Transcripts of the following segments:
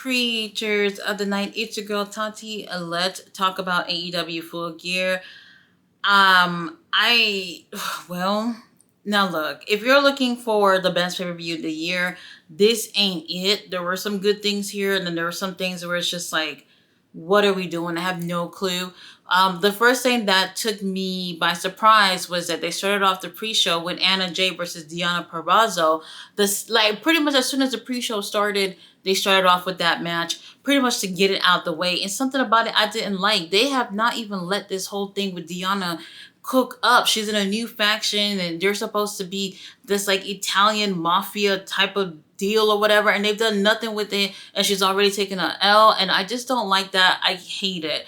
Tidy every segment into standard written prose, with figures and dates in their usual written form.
Creatures of the night. It's your girl Tati. Let's talk about AEW Full Gear. I well, now look, if you're looking for the best pay-per-view of the year, this ain't it. There were some good things here, and then there were some things where it's just like, what are we doing? I have no clue. The first thing that took me by surprise was that they started off the pre-show with Anna Jay versus Deonna Purrazzo. This, like, pretty much as soon as the pre-show started, they started off with that match, pretty much to get it out the way. And something about it I didn't like. They have not even let this whole thing with Deonna cook up. She's in a new faction, and they're supposed to be this like Italian mafia type of deal or whatever, and they've done nothing with it, and she's already taken an L, and I just don't like that. I hate it.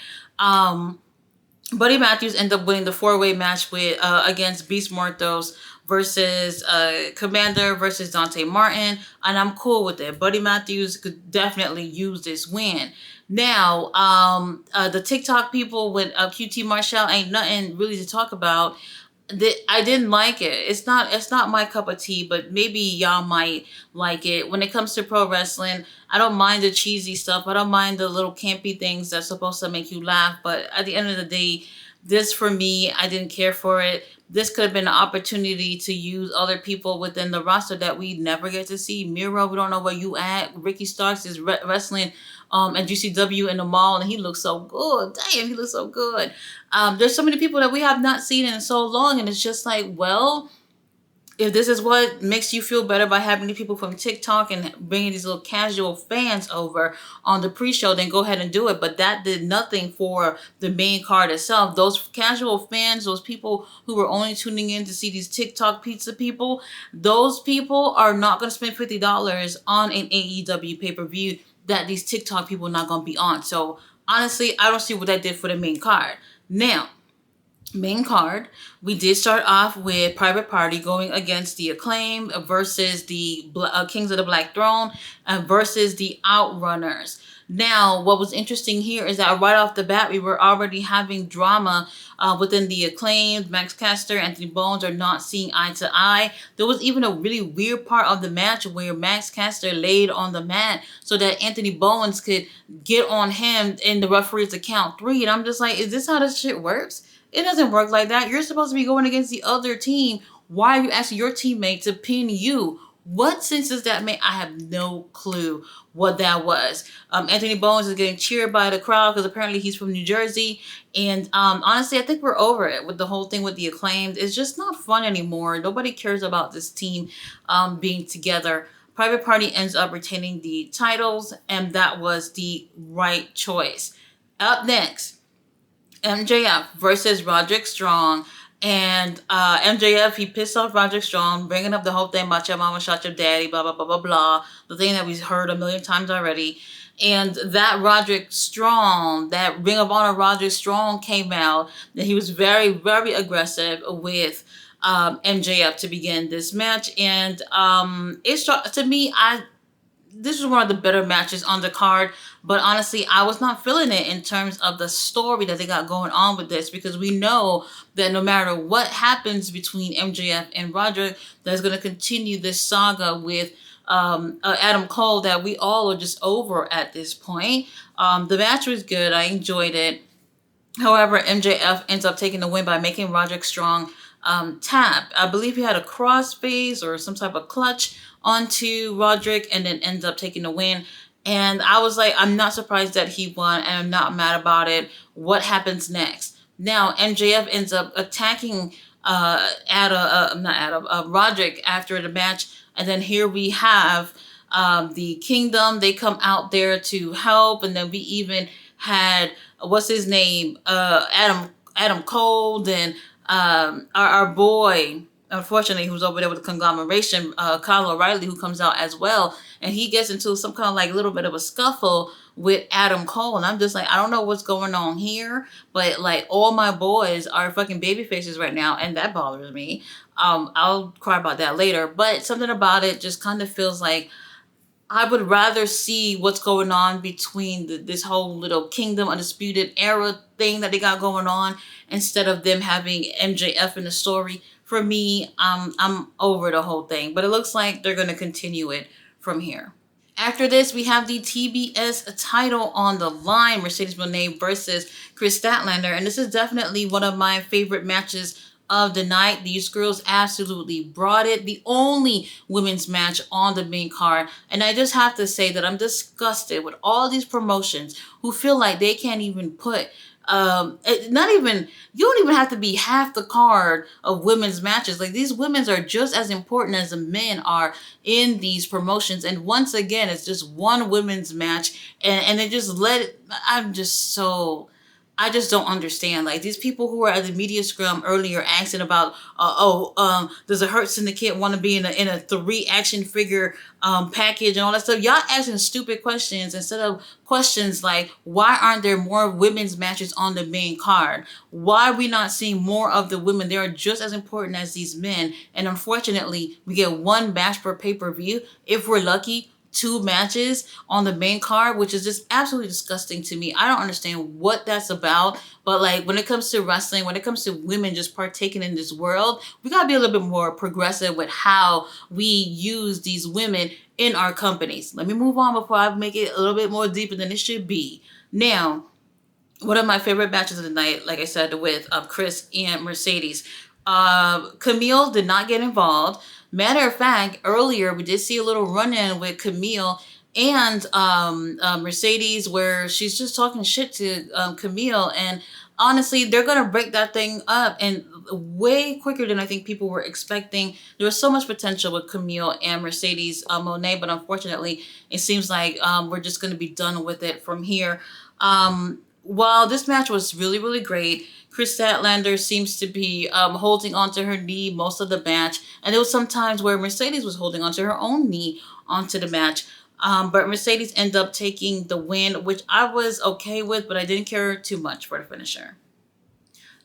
Buddy Matthews ended up winning the four-way match with against Beast Mortos versus Commander versus Dante Martin, and I'm cool with it. Buddy Matthews could definitely use this win. Now, the TikTok people with QT Marshall ain't nothing really to talk about. I didn't like it. It's not my cup of tea, but maybe y'all might like it. When it comes to pro wrestling, I don't mind the cheesy stuff. I don't mind the little campy things that's supposed to make you laugh. But at the end of the day, this for me, I didn't care for it. This could have been an opportunity to use other people within the roster that we never get to see. Miro, we don't know where you at. Ricky Starks is wrestling at GCW in the mall, and he looks so good. Damn, he looks so good. There's so many people that we have not seen in so long, and it's just like, well, if this is what makes you feel better by having the people from TikTok and bringing these little casual fans over on the pre-show, then go ahead and do it. But that did nothing for the main card itself. Those casual fans, those people who were only tuning in to see these TikTok pizza people, those people are not going to spend $50 on an AEW pay-per-view that these TikTok people are not going to be on. So honestly, I don't see what that did for the main card. Now, main card, we did start off with Private Party going against the Acclaim versus the Kings of the Black Throne and versus the Outrunners. Now, what was interesting here is that right off the bat, we were already having drama within the Acclaimed. Max Caster, Anthony Bones are not seeing eye to eye. There was even a really weird part of the match where Max Caster laid on the mat so that Anthony Bones could get on him in the referee's to count 3. And I'm just like, is this how this shit works? It doesn't work like that. You're supposed to be going against the other team. Why are you asking your teammate to pin you? What sense does that make? I have no clue what that was. Anthony Bones is getting cheered by the crowd because apparently he's from New Jersey. And honestly, I think we're over it with the whole thing with the Acclaimed. It's just not fun anymore. Nobody cares about this team being together. Private Party ends up retaining the titles, and that was the right choice. Up next, MJF versus Roderick Strong. And MJF, he pissed off Roderick Strong, bringing up the whole thing about your mama shot your daddy, blah, blah, blah, blah, blah. The thing that we've heard a million times already. And that Roderick Strong, that Ring of Honor Roderick Strong came out. And he was very, very aggressive with MJF to begin this match. And to me, this was one of the better matches on the card, but honestly, I was not feeling it in terms of the story that they got going on with this, because we know that no matter what happens between MJF and Roderick, there's going to continue this saga with Adam Cole that we all are just over at this point. The match was good. I enjoyed it. However, MJF ends up taking the win by making Roderick Strong tap. I believe he had a crossface or some type of clutch onto Roderick and then ends up taking the win. And I was like, I'm not surprised that he won, and I'm not mad about it. What happens next? Now, MJF ends up attacking Roderick after the match. And then here we have the Kingdom. They come out there to help. And then we even had, what's his name? Adam Cole and our boy, unfortunately, who's over there with the conglomeration, Kyle O'Reilly, who comes out as well. And he gets into some kind of like little bit of a scuffle with Adam Cole. And I'm just like, I don't know what's going on here, but like all my boys are fucking baby faces right now. And that bothers me. I'll cry about that later. But something about it just kind of feels like I would rather see what's going on between this whole little Kingdom Undisputed Era thing that they got going on instead of them having MJF in the story. For me, I'm over the whole thing. But it looks like they're going to continue it from here. After this, we have the TBS title on the line, Mercedes Moné versus Chris Statlander. And this is definitely one of my favorite matches of the night. These girls absolutely brought it. The only women's match on the main card. And I just have to say that I'm disgusted with all these promotions who feel like they can't even put not even, you don't even have to be half the card of women's matches. Like, these women's are just as important as the men are in these promotions. And once again, it's just one women's match, and they just let it. I just don't understand. Like, these people who were at the media scrum earlier asking about, does a Hurt Syndicate want to be in a 3 action figure package and all that stuff? Y'all asking stupid questions instead of questions like, why aren't there more women's matches on the main card? Why are we not seeing more of the women? They are just as important as these men. And unfortunately, we get one match per pay-per-view. If we're lucky, 2 matches on the main card, which is just absolutely disgusting to me. I don't understand what that's about. But like, when it comes to wrestling, when it comes to women just partaking in this world, we gotta be a little bit more progressive with how we use these women in our companies. Let me move on before I make it a little bit more deeper than it should be. Now, one of my favorite matches of the night, like I said, with Chris and Mercedes. Camille did not get involved. Matter of fact, earlier we did see a little run-in with Camille and Mercedes, where she's just talking shit to Camille, and honestly, they're gonna break that thing up, and way quicker than I think people were expecting. There was so much potential with Camille and Mercedes Moné, but unfortunately, it seems like we're just gonna be done with it from here. While this match was really, really great, Chris Statlander seems to be holding onto her knee most of the match. And there was some times where Mercedes was holding onto her own knee onto the match. But Mercedes ended up taking the win, which I was okay with, but I didn't care too much for the finisher.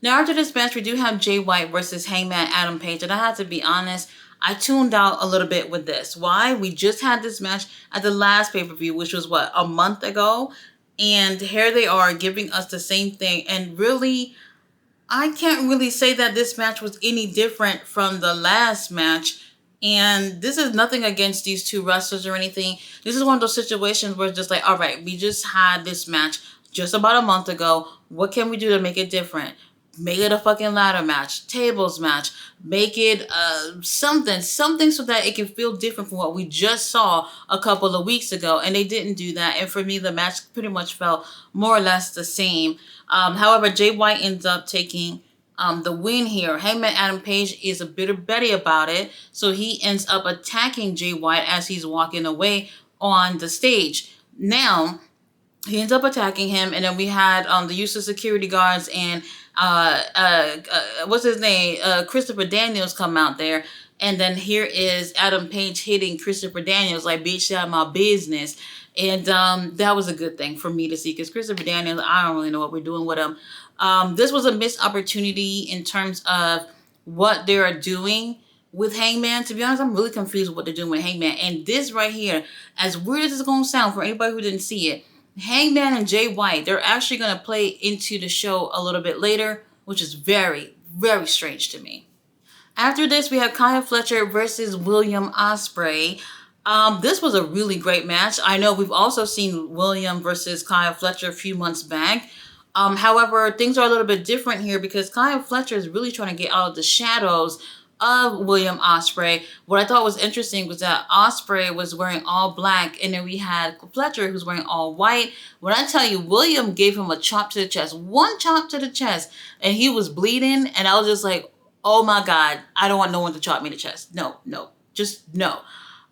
Now, after this match, we do have Jay White versus Hangman Adam Page. And I have to be honest, I tuned out a little bit with this. Why? We just had this match at the last pay-per-view, which was, what, a month ago? And here they are giving us the same thing. And really, I can't really say that this match was any different from the last match. And this is nothing against these two wrestlers or anything. This is one of those situations where it's just like, all right, we just had this match just about a month ago. What can we do to make it different? Make it a fucking ladder match, tables match, make it something so that it can feel different from what we just saw a couple of weeks ago. And they didn't do that. And for me, the match pretty much felt more or less the same. However, Jay White ends up taking the win here. Hangman Adam Page is a bit Betty about it. So he ends up attacking Jay White as he's walking away on the stage. Now, he ends up attacking him, and then we had the use of security guards and what's his name? Christopher Daniels come out there. And then here is Adam Page hitting Christopher Daniels like, bitch, out of my business. And that was a good thing for me to see, because Christopher Daniels, I don't really know what we're doing with him. This was a missed opportunity in terms of what they are doing with Hangman. To be honest, I'm really confused with what they're doing with Hangman. And this right here, as weird as it's going to sound for anybody who didn't see it, Hangman and Jay White, they're actually going to play into the show a little bit later, which is very, very strange to me. After this, we have Kyle Fletcher versus William Ospreay. This was a really great match. I know we've also seen William versus Kyle Fletcher a few months back. However, things are a little bit different here because Kyle Fletcher is really trying to get out of the shadows of William Ospreay. What I thought was interesting was that Ospreay was wearing all black, and then we had Fletcher who's wearing all white. When I tell you, William gave him a chop to the chest, one chop to the chest, and he was bleeding, and I was just like, oh my God, I don't want no one to chop me in the chest. No, just no.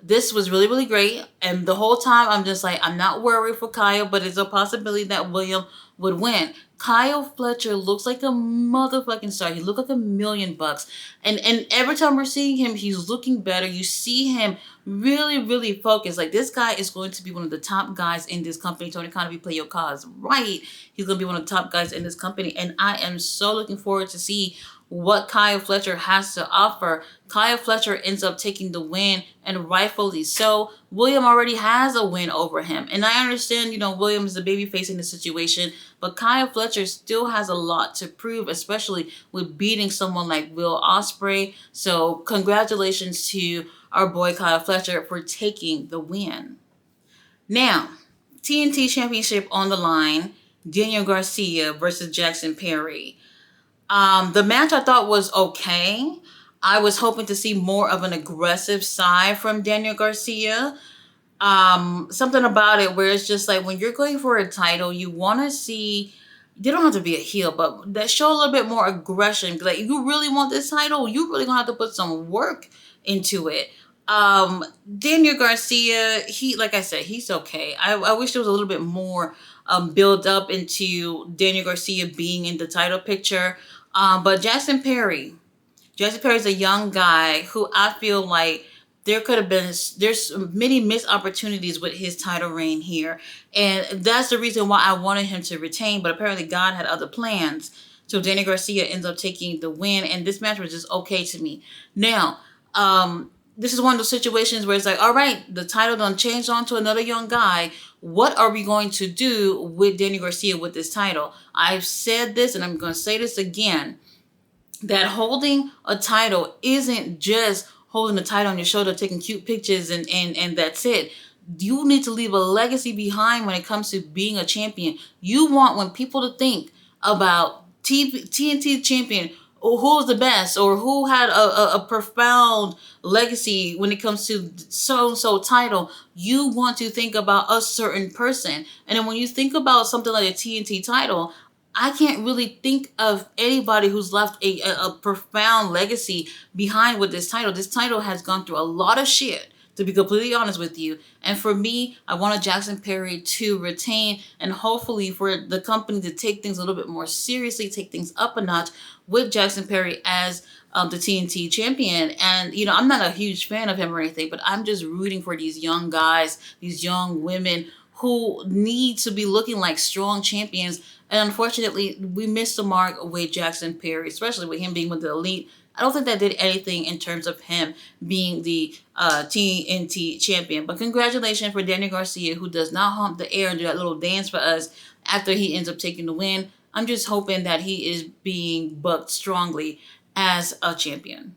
This was really, really great. And the whole time I'm just like, I'm not worried for Kyle, but it's a possibility that William would win. Kyle Fletcher looks like a motherfucking star. He looked like $1,000,000. And every time we're seeing him, he's looking better. You see him really, really focused. Like, this guy is going to be one of the top guys in this company. Tony Khan, if you play your cards right, he's going to be one of the top guys in this company. And I am so looking forward to see what Kyle Fletcher has to offer. Kyle Fletcher ends up taking the win, and rightfully so. William already has a win over him. And I understand, William is the babyface in the situation, but Kyle Fletcher still has a lot to prove, especially with beating someone like Will Ospreay. So congratulations to our boy Kyle Fletcher for taking the win. Now, TNT Championship on the line. Daniel Garcia versus Jackson Perry. The match I thought was okay. I was hoping to see more of an aggressive side from Daniel Garcia. Something about it where it's just like when you're going for a title, you want to see. They don't have to be a heel, but that show a little bit more aggression. Like, if you really want this title, you really gonna have to put some work into it. Daniel Garcia, he, like I said, he's okay. I wish there was a little bit more build up into Daniel Garcia being in the title picture. But Jackson Perry's a young guy who I feel like there could have been there's many missed opportunities with his title reign here, and that's the reason why I wanted him to retain. But apparently, God had other plans, so Danny Garcia ends up taking the win, and this match was just okay to me. Now, this is one of those situations where it's like, all right, the title done changed on to another young guy. What are we going to do with Danny Garcia with this title? I've said this, and I'm going to say this again, that holding a title isn't just holding the title on your shoulder, taking cute pictures, and that's it. You need to leave a legacy behind when it comes to being a champion. You want when people to think about TNT champion, or who was the best, or who had a profound legacy when it comes to so title. You want to think about a certain person. And then when you think about something like a TNT title, I can't really think of anybody who's left a profound legacy behind with this title. This title has gone through a lot of shit, to be completely honest with you. And for me, I wanted Jackson Perry to retain, and hopefully for the company to take things a little bit more seriously, take things up a notch with Jackson Perry as the TNT champion. And, I'm not a huge fan of him or anything, but I'm just rooting for these young guys, these young women who need to be looking like strong champions. And unfortunately, we missed the mark with Jackson Perry, especially with him being with the Elite. I don't think that did anything in terms of him being the TNT champion. But congratulations for Daniel Garcia, who does not hump the air and do that little dance for us after he ends up taking the win. I'm just hoping that he is being booked strongly as a champion.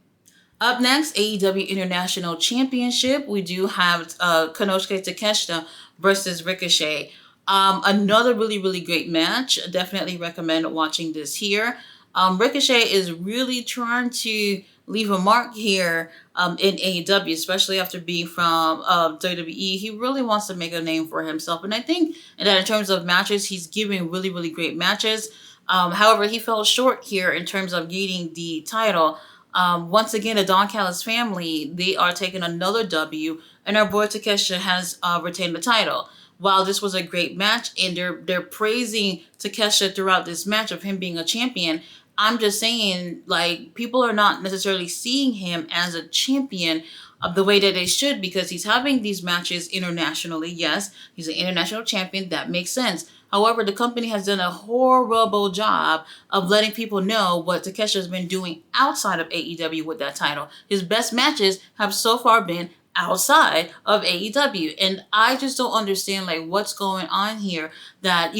Up next, AEW International Championship. We do have Konosuke Takeshita versus Ricochet. Another really, really great match. Definitely recommend watching this here. Ricochet is really trying to leave a mark here in AEW, especially after being from WWE. He really wants to make a name for himself. And I think that in terms of matches, he's giving really, really great matches. However, he fell short here in terms of getting the title. Once again, the Don Callis family, they are taking another W, and our boy Takeshita has retained the title. While this was a great match, and they're praising Takeshita throughout this match of him being a champion, I'm just saying, like, people are not necessarily seeing him as a champion of the way that they should, because he's having these matches internationally. Yes, he's an international champion. That makes sense. However, the company has done a horrible job of letting people know what Takeshita has been doing outside of AEW with that title. His best matches have so far been outside of AEW. And I just don't understand, like, what's going on here, that,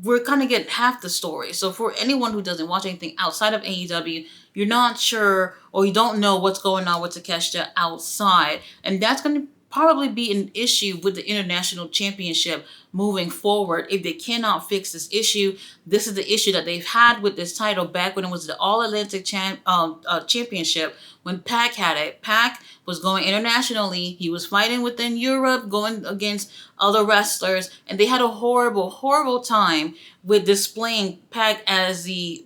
we're kind of getting half the story. So for anyone who doesn't watch anything outside of AEW, you're not sure, or you don't know what's going on with Takeshita outside. And that's going to probably be an issue with the International Championship moving forward. If they cannot fix this issue, this is the issue that they've had with this title back when it was the All-Atlantic Championship, when Pac had it. Pac was going internationally. He was fighting within Europe, going against other wrestlers, and they had a horrible time with displaying Pac as the,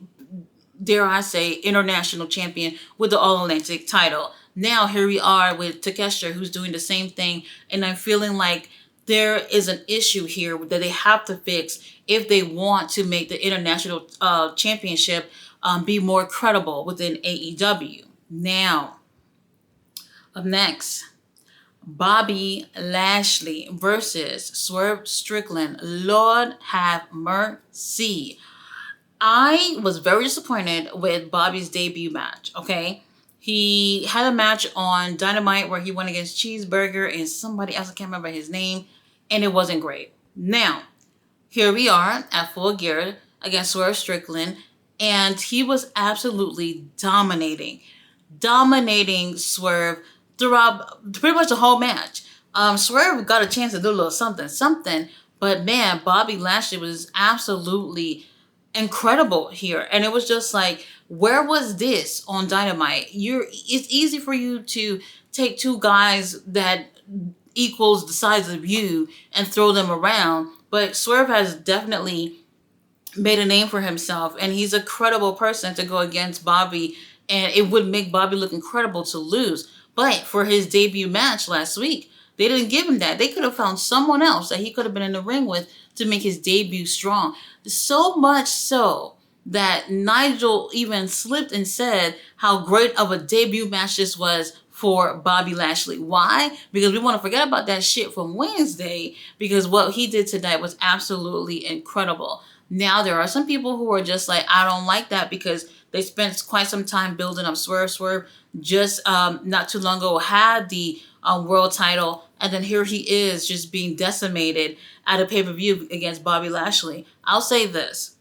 dare I say, international champion with the All-Atlantic title. Now here we are with Takeshita, who's doing the same thing, and I'm feeling like there is an issue here that they have to fix if they want to make the international championship be more credible within AEW. Now, up next, Bobby Lashley versus Swerve Strickland. Lord have mercy. I was very disappointed with Bobby's debut match, okay? He had a match on Dynamite where he went against Cheeseburger and somebody else, I can't remember his name, and it wasn't great. Now, here we are at Full Gear against Swerve Strickland, and he was absolutely dominating Swerve throughout pretty much the whole match. Swerve got a chance to do a little something, something. But man, Bobby Lashley was absolutely incredible here, and it was just like, where was this on Dynamite? It's easy for you to take two guys that equals the size of you and throw them around, but Swerve has definitely made a name for himself, and he's a credible person to go against Bobby, and it would make Bobby look incredible to lose. But for his debut match last week, they didn't give him that. They could have found someone else that he could have been in the ring with to make his debut strong. So much so that Nigel even slipped and said how great of a debut match this was for Bobby Lashley. Why? Because we want to forget about that shit from Wednesday, because what he did tonight was absolutely incredible. Now, there are some people who are just like, I don't like that, because they spent quite some time building up Swerve. Swerve just not too long ago had the world title, and then here he is just being decimated at a pay-per-view against Bobby Lashley. I'll say this.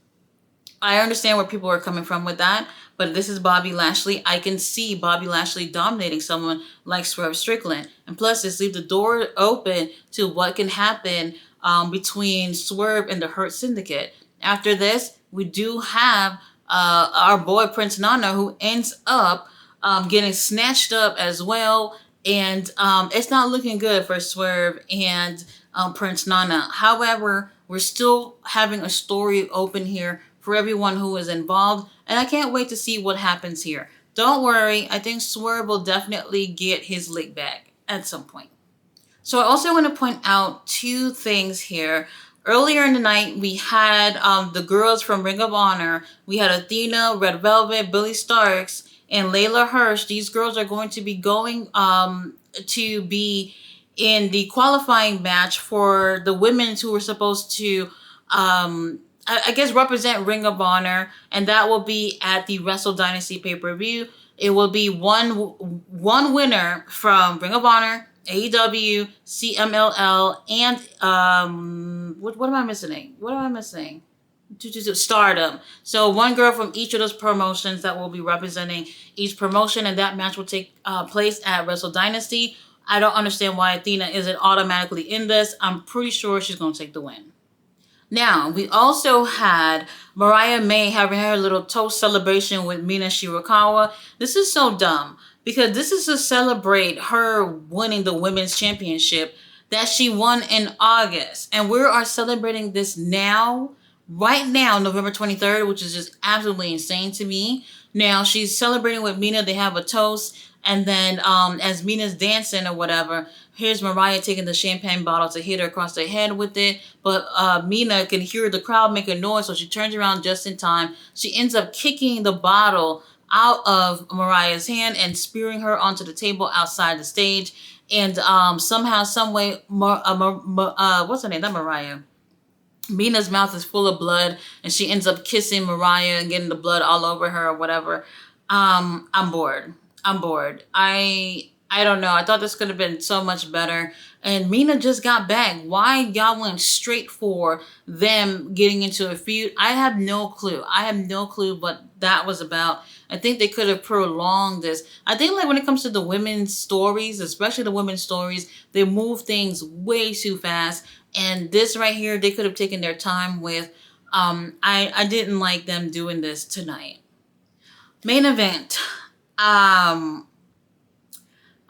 I understand where people are coming from with that, but this is Bobby Lashley. I can see Bobby Lashley dominating someone like Swerve Strickland. And plus, this leaves the door open to what can happen between Swerve and the Hurt Syndicate. After this, we do have our boy Prince Nana, who ends up getting snatched up as well. And it's not looking good for Swerve and Prince Nana. However, we're still having a story open here for everyone who is involved, and I can't wait to see what happens here. Don't worry, I think Swerve will definitely get his lick back at some point. So I also want to point out two things here. Earlier in the night, we had the girls from Ring of Honor. We had Athena, Red Velvet, Billy Starks, and Layla Hirsch. These girls are going to be going to be in the qualifying match for the women who were supposed to, I guess, represent Ring of Honor, and that will be at the Wrestle Dynasty pay-per-view. It will be one winner from Ring of Honor, AEW, CMLL, and what am I missing? What am I missing? Stardom. So one girl from each of those promotions that will be representing each promotion, and that match will take place at Wrestle Dynasty. I don't understand why Athena isn't automatically in this. I'm pretty sure she's going to take the win. Now, we also had Mariah May having her little toast celebration with Mina Shirakawa. This is so dumb, because this is to celebrate her winning the women's championship that she won in August. And we are celebrating this now, right now, November 23rd, which is just absolutely insane to me. Now, she's celebrating with Mina. They have a toast. And then as Mina's dancing or whatever, here's Mariah taking the champagne bottle to hit her across the head with it. But Mina can hear the crowd make a noise, so she turns around just in time. She ends up kicking the bottle out of Mariah's hand and spearing her onto the table outside the stage. And somehow, some way, what's her name? Not Mariah. Mina's mouth is full of blood, and she ends up kissing Mariah and getting the blood all over her or whatever. I'm bored. I don't know. I thought this could have been so much better. And Mina just got back. Why y'all went straight for them getting into a feud? I have no clue. What that was about. I think they could have prolonged this. I think, like, when it comes to the women's stories, especially the women's stories, they move things way too fast. And this right here, they could have taken their time with. I didn't like them doing this tonight. Main event.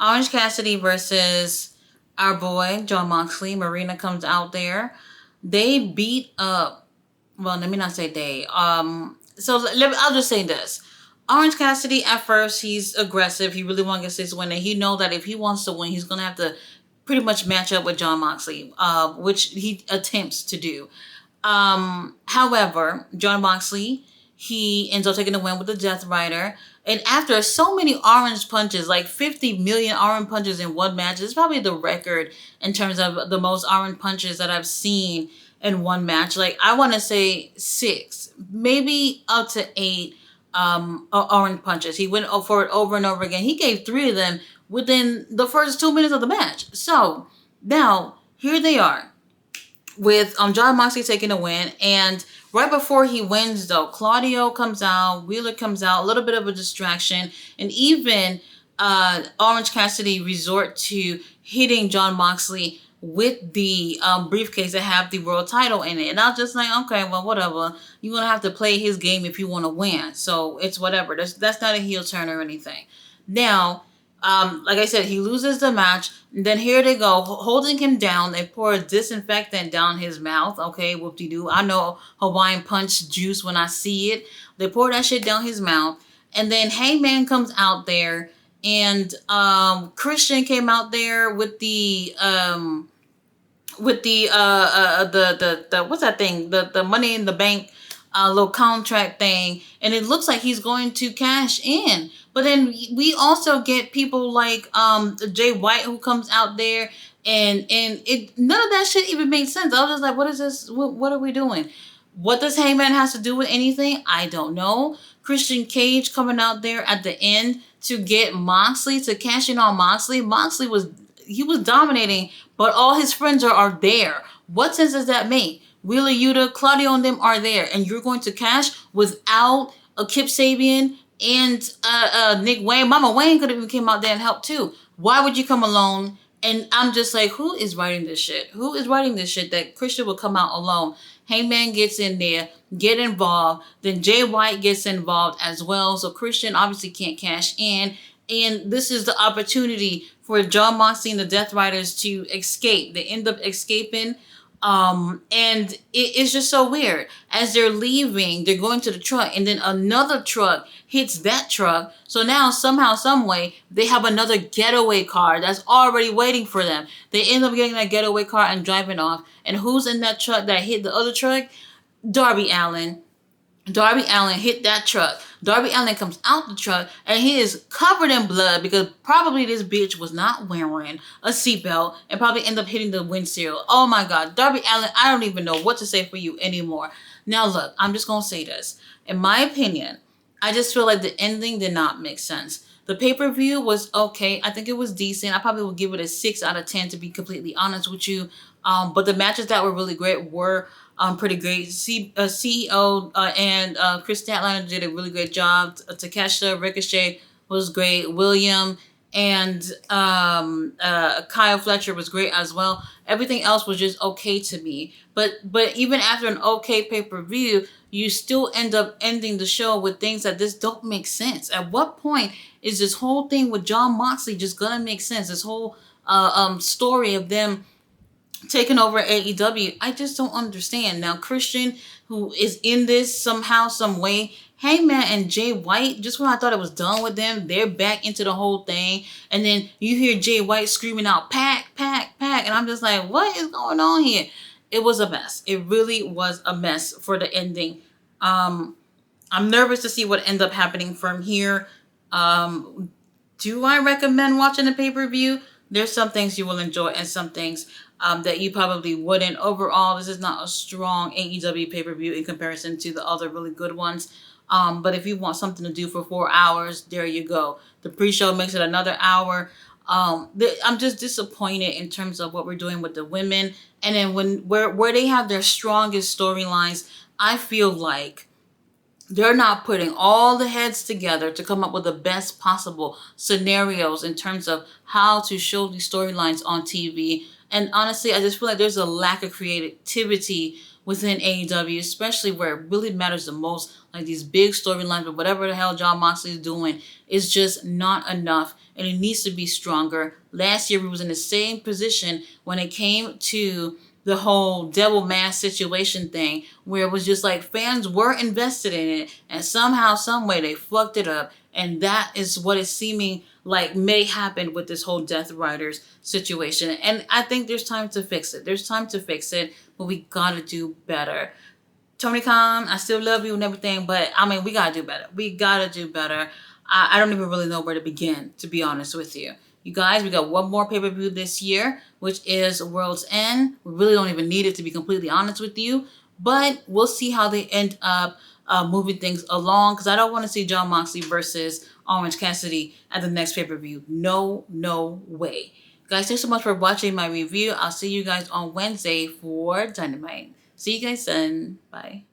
Orange Cassidy versus our boy, Jon Moxley. Marina comes out there. They beat up, well, let me not say they. I'll just say this. Orange Cassidy, at first, he's aggressive. He really wants to get his win. And he knows that if he wants to win, he's going to have to pretty much match up with Jon Moxley, which he attempts to do. However, Jon Moxley, he ends up taking the win with the Death Rider. And after so many orange punches, like 50 million orange punches in one match, it's probably the record in terms of the most orange punches that I've seen in one match. Like, I want to say 6, maybe up to 8 orange punches. He went for it over and over again. He gave 3 of them within the first 2 minutes of the match. So now here they are with Jon Moxley taking a win. And right before he wins, though, Claudio comes out, Wheeler comes out, a little bit of a distraction. And even Orange Cassidy resort to hitting John Moxley with the briefcase that have the world title in it. And I was just like, okay, well, whatever. You're going to have to play his game if you want to win. So it's whatever. That's not a heel turn or anything. Now, like I said, he loses the match. And then here they go, holding him down. They pour a disinfectant down his mouth. Okay, whoop-de-doo. I know Hawaiian Punch juice when I see it. They pour that shit down his mouth. And then Hangman comes out there. And Christian came out there with the the what's that thing, the Money in the Bank little contract thing, and it looks like he's going to cash in. But then we also get people like Jay White who comes out there, and it none of that shit even made sense. I was just like, what is this? What are we doing? What does Hangman has to do with anything? I don't know. Christian Cage coming out there at the end to get Moxley, to cash in on Moxley. Moxley was dominating, but all his friends are there. What sense does that make? Wheeler Yuta, Claudio, and them are there, and you're going to cash without a Kip Sabian and Nick Wayne. Mama Wayne could have even came out there and helped too. Why would you come alone? And I'm just like, who is writing this shit? Who is writing this shit that Christian will come out alone? Hangman gets in there, get involved. Then Jay White gets involved as well. So Christian obviously can't cash in. And this is the opportunity for John Moxley and the Death Riders to escape. They end up escaping. And it's just so weird. As they're leaving, they're going to the truck, and then another truck hits that truck. So now somehow, some way, they have another getaway car that's already waiting for them. They end up getting that getaway car and driving off. And who's in that truck that hit the other truck? Darby Allin. Darby Allin hit that truck. Darby Allin comes out the truck and he is covered in blood because probably this bitch was not wearing a seatbelt and probably end up hitting the windshield. Oh my God. Darby Allin, I don't even know what to say for you anymore. Now look, I'm just going to say this. In my opinion, I just feel like the ending did not make sense. The pay-per-view was okay. I think it was decent. I probably would give it a 6 out of 10 to be completely honest with you. But the matches that were really great were pretty great. CEO and Chris Statlander did a really great job. Takeshita, Ricochet was great. William and Kyle Fletcher was great as well. Everything else was just okay to me. But even after an okay pay-per-view, you still end up ending the show with things that just don't make sense. At what point is this whole thing with John Moxley just gonna make sense? This whole story of them taking over AEW, I just don't understand. Now, Christian, who is in this somehow, some way, Hangman and Jay White, just when I thought it was done with them, they're back into the whole thing. And then you hear Jay White screaming out, pack, pack, pack. And I'm just like, what is going on here? It was a mess. It really was a mess for the ending. I'm nervous to see what ends up happening from here. Do I recommend watching the pay-per-view? There's some things you will enjoy and some things that you probably wouldn't. Overall, this is not a strong AEW pay-per-view in comparison to the other really good ones. But if you want something to do for 4 hours, there you go. The pre-show makes it another hour. I'm just disappointed in terms of what we're doing with the women. And then where they have their strongest storylines, I feel like they're not putting all the heads together to come up with the best possible scenarios in terms of how to show these storylines on TV. And honestly, I just feel like there's a lack of creativity within AEW, especially where it really matters the most. Like these big storylines or whatever the hell John Moxley is doing is just not enough, and it needs to be stronger. Last year, we was in the same position when it came to the whole devil mask situation thing, where it was just like fans were invested in it, and somehow, some way, they fucked it up. And that is what is seeming like may happen with this whole Death Riders situation. And I think there's time to fix it. There's time to fix it, but we gotta do better. Tony Khan, I still love you and everything, but I mean, we gotta do better. We gotta do better. I don't even really know where to begin, to be honest with you. You guys, we got one more pay-per-view this year, which is World's End. We really don't even need it, to be completely honest with you. But we'll see how they end up moving things along, because I don't want to see John Moxley versus Orange Cassidy at the next pay-per-view. No way. Guys, thanks so much for watching my review. I'll see you guys on Wednesday for Dynamite. See you guys then. Bye.